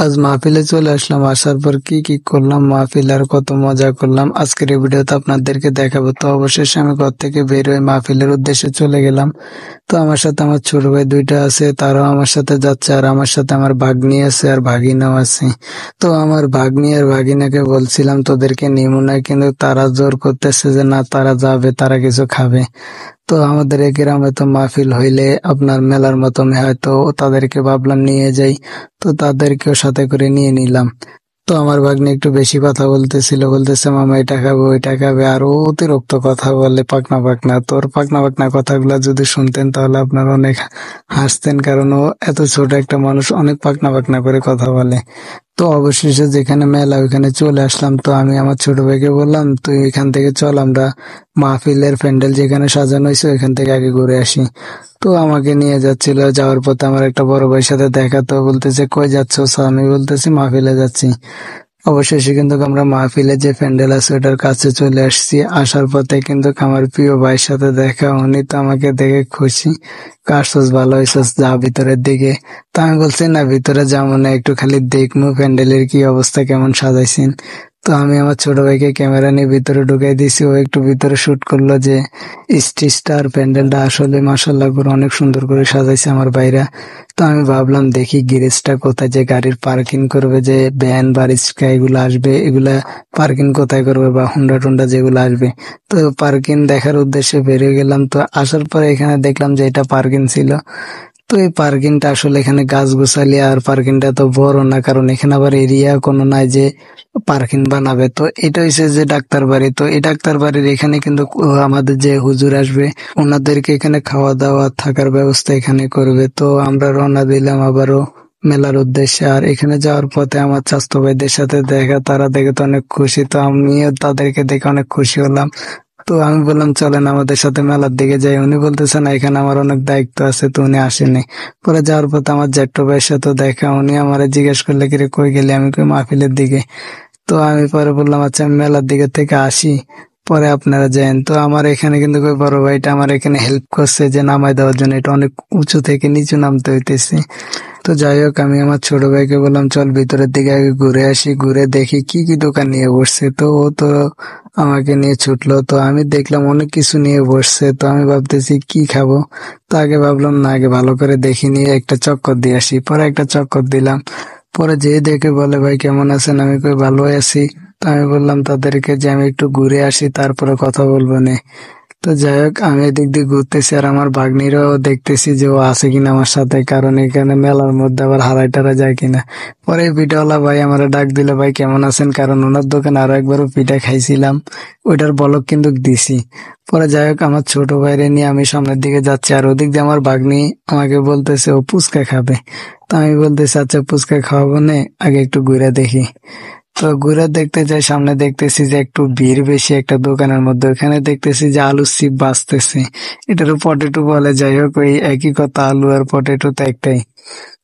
আজ মাহফিলে চলে আসলাম। আসার পর কি কি করলাম, মাহফিল আর কত মজা করলাম আজকের এই ভিডিওতে আপনাদেরকে দেখাবো। তো অবশেষে আমি ঘর থেকে বের হয়ে মাহফিলের উদ্দেশ্যে চলে গেলাম। তো আমার সাথে আমার ছোট ভাই দুইটা আছে, তারাও আমার সাথে যাচ্ছে, আর আমার সাথে আমার ভাগ্নি আছে আর ভাগিনাও আছে। তো আমার ভাগ্নি আর ভাগিনাকে বলছিলাম তোদেরকে নিমু না, কিন্তু তারা জোর করতেছে যে না, তারা যাবে, তারা কিছু খাবে। তো আমাদের এই গ্রামে তো মাহফিল হইলে আপনার মেলার মতন হয়, তো তাদেরকে ভাবলাম নিয়ে যাই। তো তাদেরকেও সাথে করে নিয়ে নিলাম। তো আমার ভাগ্নে একটু বেশি কথা বলতেছিল, বলতেছে মামা এটা খাবে ওইটা খাবে, আর ও অতিরিক্ত কথা বলে পাকনা পাকনা। তোর পাকনা পাকনা কথাগুলো যদি শুনতেন তাহলে আপনার অনেক হাসতেন, কারণ ও এত ছোট একটা মানুষ অনেক পাকনা পাকনা করে কথা বলে। তো অবশেষে যেখানে মেলা ওইখানে চলে আসলাম। তো আমি আমার ছোট ভাইকে বললাম তুই এখান থেকে চল, আমরা মাহফিলের প্যান্ডেল যেখানে সাজানো হয়েছে ওইখান থেকে আগে ঘুরে আসি। তো আমাকে নিয়ে যাচ্ছিল, যাওয়ার পথে আমার একটা বড় ভাইয়ের সাথে দেখা। তো বলতেছে কই যাচ্ছ? আমি বলতেছি মাহফিলে যাচ্ছি। অবশেষে কিন্তু আমরা মাহফিলে যে প্যান্ডেল আছে ওটার কাছে চলে আসছি। আসার পথে কিন্তু আমার প্রিয় ভাইয়ের সাথে দেখা, উনি তো আমাকে দেখে খুশি, কাশস ভালো হয়েছিস, যা ভিতরের দিকে। তো আমি বলছি না, ভিতরে যাবো না, একটু খালি দেখবো প্যান্ডেলের কি অবস্থা, কেমন সাজাইছেন। তো আমি আমার ছোট ভাইকে ক্যামেরা নিয়ে ভিতরে ঢুকাই দিছি, ও একটু ভিতরে শুট করলো যে স্টেজটা আর প্যান্ডেলটা আসলে মাশাআল্লাহ করে অনেক সুন্দর করে সাজাইছে আমার ভাইরা। তো আমি ভাবলাম দেখি গ্যারেজটা কোথায়, যে গাড়ির পার্কিং করবে, যে ভ্যান বা রিক্সা এগুলো আসবে, এগুলা পার্কিং কোথায় করবে, বা হুন্ডা টুন্ডা যেগুলো আসবে। তো পার্কিং দেখার উদ্দেশ্যে বেরিয়ে গেলাম। তো আসার পরে এখানে দেখলাম যে এটা পার্কিং ছিল। তো এই পার্কিংটা আসলে এখানে গাছ গোছালি, আর পার্কিংটা তো বড় না, কারণ এখানে আবার এরিয়া কোনো নাই যে পার্কিং বানাবে। তো এটা হচ্ছে যে ডাক্তার বাড়ি। তো এই ডাক্তার বাড়ির এখানে কিন্তু আমাদের যে হুজুর আসবে ওনাদেরকে এখানে খাওয়া দাওয়া থাকার ব্যবস্থা এখানে করবে। তো আমরা রওনা দিলাম আবারও মেলার উদ্দেশ্যে। আর এখানে যাওয়ার পথে আমার চাচাতো ভাইদের সাথে দেখা, তারা দেখে তো অনেক খুশি, তো আমিও তাদেরকে দেখে অনেক খুশি হলাম। তো আমি বললাম চলেন আমাদের সাথে মেলার দিকে যাই। উনি বলতেছে না, এখানে আমার অনেক দায়িত্ব আছে, তো উনি আসেনি। পরে যাওয়ার পথে আমার জ্যাঠতো ভাইয়ের সাথে দেখা, উনি আমারে জিজ্ঞেস করলে কিরে কই গেলি, আমি কই মাহফিলের দিকে। তো আমি পরে বললাম আচ্ছা আমি মেলার দিকে থেকে আসি, পরে আপনারা যান। তো আমার এখানে কিন্তু ওই বড় ভাইটা আমার এখানে হেল্প করছে যে নামাই দেওয়ার জন্য, এটা অনেক উঁচু থেকে নিচু নামতে হইতেছে। তো যাই হোক, আমি আমার ছোট ভাইকে বললাম চল ভিতরের দিকে আগে ঘুরে আসি, ঘুরে দেখি কি কি দোকান নিয়ে বসছে। তো ও তো আমাকে নিয়ে ছুটলো। তো আমি দেখলাম অনেক কিছু নিয়ে বসছে। তো আমি ভাবতেছি কি খাবো। তো আগে ভাবলাম না, আগে ভালো করে দেখি নিয়ে একটা চক্কর দিয়ে আসি। পরে একটা চক্কর দিলাম। পরে যে দেখে বলে ভাই কেমন আছেন, আমি কই ভালো আছি। তো আমি বললাম তাদেরকে যে আমি একটু ঘুরে আসি, তারপরে কথা বলবো নে। তো যাই হোক, আমি এদিক দিয়ে ঘুরতেছি আর আমার ভাগ্নিরাও দেখতেছি যে ও আছে কিনা আমার সাথে, কারণ এখানে মেলার মধ্যে আবার হারাই টারা যায় কিনা। পরে ভিডিওওয়ালা ভাই আমার ডাক দিল, ভাই কেমন আছেন, কারণ ওনার দোকানে আরো একবারও পিঠা খাইছিলাম, ওইটার বলক কিন্তু দিছি। পরে যাই হোক, আমার ছোট ভাইরে নিয়ে আমি সামনের দিকে যাচ্ছি, আর ওদিক দিয়ে আমার ভাগ্নি আমাকে বলতেছে ও ফুচকা খাবে। তো আমি বলতেছি আচ্ছা ফুচকা খাওয়াবো নে, আগে একটু ঘুরে দেখি। তো ঘুরে দেখতে যাই, সামনে দেখতেছি যে একটু ভিড় বেশি একটা দোকানের মধ্যে, ওখানে দেখতেছি যে আলুর চিপ বাজতেছে, এটারও পটেটো বলে। যাই হোক, ওই একই কথা, আলু আর পটেটো তো একটাই।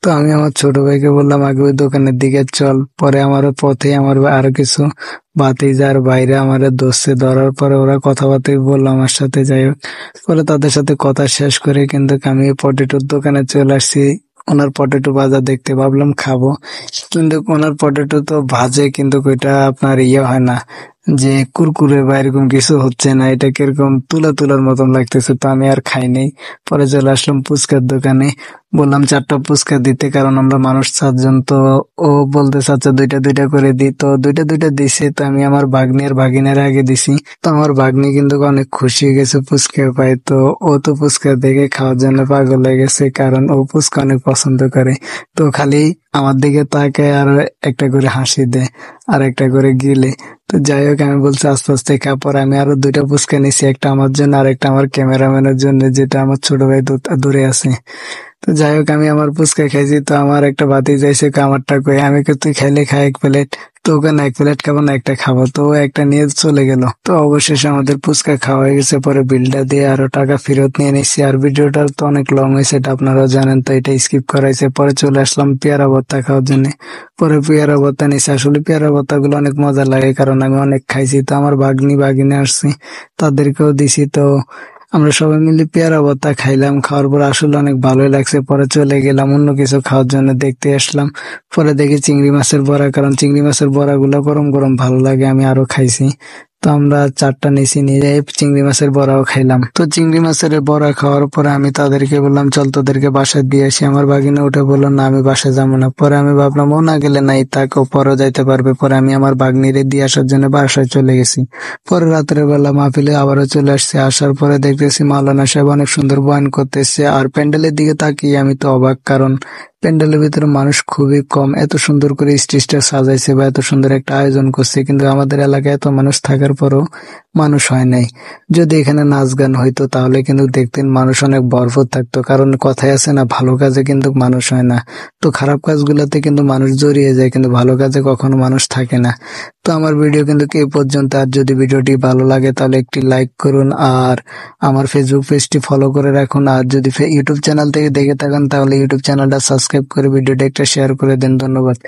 তো আমি আমার ছোট ভাইকে বললাম আগে ওই দোকানের দিকে চল। পরে আমার পথে আমার আরো কিছু ভাতিজার বাইরে আমার ধরছে, ধরার পরে ওরা কথাবার্তাই বললো আমার সাথে। যাই হোক, পরে তাদের সাথে কথা শেষ করে কিন্তু আমি পটেটোর দোকানে চলে আসছি। ওনার পটেটো ভাজা দেখতে ভাবলাম খাবো, কিন্তু ওনার পটেটো তো ভাজে, কিন্তু ওইটা আপনার ইয়ে হয় না, যে কুরকুরে বা এরকম কিছু হচ্ছে না, এটা কিরকম তুলা তুলার মতন লাগতেছে। তো আমি আর খাই নাই। পরে চলে আসলাম ফুচকার দোকানে, বললাম 4টা ফুচকা দিতে, কারণ আমরা মানুষ 4 জন। তো ও বলতে চাচ্ছে দুইটা দুইটা করে দি, তো দুইটা দুইটা দিছে। তো আমি আমার ভাগ্নি আর ভাগিনার আগে দিছি। তো আমার ভাগ্নি কিন্তু অনেক খুশি হয়ে গেছে ফুচকা পাই। তো ও তো ফুচকা দেখে খাওয়ার জন্য পাগল হয়ে গেছে, কারণ ও ফুচকা অনেক পছন্দ করে। তো খালি আমার দিকে তাকায় আর একটা করে হাসি দেয় আর একটা করে গিলে। তো যাই হোক, আমি বলছি আস্তে আস্তে খা। পরে আমি আরো 2টা ফুচকা নিছি, একটা আমার জন্য আর একটা আমার ক্যামেরাম্যানের জন্য, যেটা আমার ছোট ভাই দূরে আছে। তো যাই হোক, আমি আমার ফুচকা খাইছি। তো আমার একটা বাতি যাইছে, আমারটা কই, আমি কই তুই খাইলে খা 1 প্লেট। তো ওখানে 1 প্লেট খাবো না, একটা খাবো। তো ও একটা নিয়ে চলে গেল। তো অবশেষে আমাদের ফুচকা খাওয়া হয়ে গেছে। পরে বিলটা দিয়ে আরো টাকা ফেরত নিয়ে নিচ্ছি। আর ভিডিওটা তো অনেক লং হয়েছে, এটা আপনারাও জানেন, তো এটা স্কিপ করাইছে। পরে চলে আসলাম পেয়ারা ভর্তা খাওয়ার জন্য। পরে পেয়ারা ভর্তা নিছি। আসলে পেয়ারা ভর্তা গুলো অনেক মজা লাগে, কারণ আমি অনেক খাইছি। তো আমার ভাগ্নি ভাগিনে আসছে, তাদেরকেও দিছি। তো আমরা সবাই মিলে পেয়ারা ভর্তা খাইলাম। খাওয়ার পর আসলে অনেক ভালোই লাগছে। পরে চলে গেলাম অন্য কিছু খাওয়ার জন্য, দেখতে আসলাম। পরে দেখি চিংড়ি মাছের বড়া, কারণ চিংড়ি মাছের বড়াগুলো গরম গরম ভালো লাগে, আমি আরো খাইছি। তো আমরা 4টা নিছি, নিয়ে যাই চিংড়ি মাছের বড়াও খাইলাম। তো চিংড়ি মাছের বড়া খাওয়ার পরে আমি তাদেরকে বললাম চল তোদেরকে বাসায় দিয়ে আসি। আমার বাগিনা উঠে বললো না আমি বাসায় যাবো না। পরে আমি ভাবলাম ও না গেলে নাই, তাকেও পরও যাইতে পারবে। পরে আমি আমার বাগনিরে দিয়ে আসার জন্য বাসায় চলে গেছি। পরে রাতের বেলা মাহফিলে আবারও চলে আসছে। আসার পরে দেখতেছি মাওলানা সাহেব অনেক সুন্দর বয়ান করতেছে। আর প্যান্ডেলের দিকে তাকিয়ে আমি তো অবাক, কারণ প্যান্ডেলের ভিতরে মানুষ খুবই কম। এত সুন্দর করে স্টেজটা সাজাইছে বা এত সুন্দর একটা আয়োজন করছে, কিন্তু আমাদের এলাকায় এত মানুষ থাকার পরও মানুষ হয় নাই। যদি এখানে নাচ গান হইতো তাহলে কিন্তু দেখতেন মানুষ অনেক ভরপুর থাকতো, কারণ কথায় আছে না, ভালো কাজে কিন্তু মানুষ হয় না। তো খারাপ কাজগুলোতে কিন্তু মানুষ জড়িয়ে যায়, কিন্তু ভালো কাজে কখনো মানুষ থাকে না। তো আমার ভিডিও কিন্তু এই পর্যন্ত। আর যদি ভিডিওটি ভালো লাগে তাহলে একটি লাইক করুন, আর আমার ফেসবুক পেজটি ফলো করে রাখুন। আর যদি ইউটিউব চ্যানেল থেকে দেখে থাকেন তাহলে ইউটিউব চ্যানেলটা সাবস্ক্রাইব করে ভিডিওটা একটা শেয়ার করে দেন। ধন্যবাদ।